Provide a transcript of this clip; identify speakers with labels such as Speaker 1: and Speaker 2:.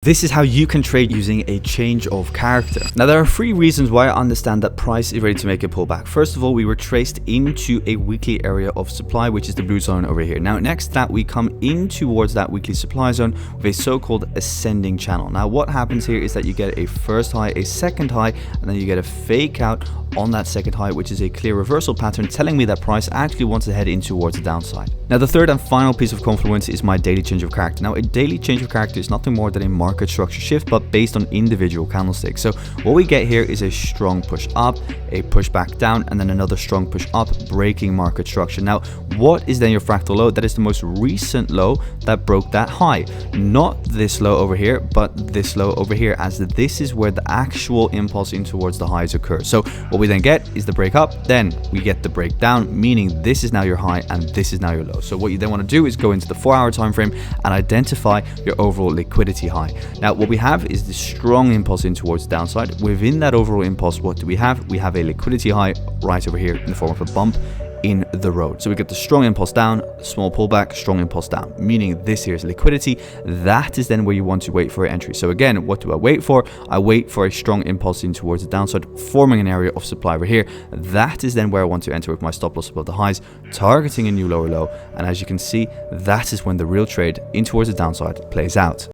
Speaker 1: This is how you can trade using a change of character. Now, there are 3 reasons why I understand that price is ready to make a pullback. First of all, we were traced into a weekly area of supply, which is the blue zone over here. Now, next to that, we come in towards that weekly supply zone with a so-called ascending channel. Now, what happens here is that you get a first high, a second high, and then you get a fake out on that second high, which is a clear reversal pattern telling me that price actually wants to head in towards the downside. Now, the third and final piece of confluence is my daily change of character. Now, a daily change of character is nothing more than a market structure shift, but based on individual candlesticks. So what we get here is a strong push up, a push back down, and then another strong push up, breaking market structure. Now, what is then your fractal low? That is the most recent low that broke that high. Not this low over here, but this low over here, as this is where the actual impulse in towards the highs occurs. So what we then get is the break up, then we get the breakdown, meaning this is now your high and this is now your low. So what you then want to do is go into the 4-hour time frame and identify your overall liquidity high. Now, what we have is the strong impulse in towards the downside. Within that overall impulse, what do we have? We have a liquidity high right over here in the form of a bump in the road. So we get the strong impulse down, small pullback, strong impulse down, meaning this here is liquidity. That is then where you want to wait for your entry. So again, what do I wait for? I wait for a strong impulse in towards the downside, forming an area of supply over here. That is then where I want to enter with my stop loss above the highs, targeting a new lower low. And as you can see, that is when the real trade in towards the downside plays out.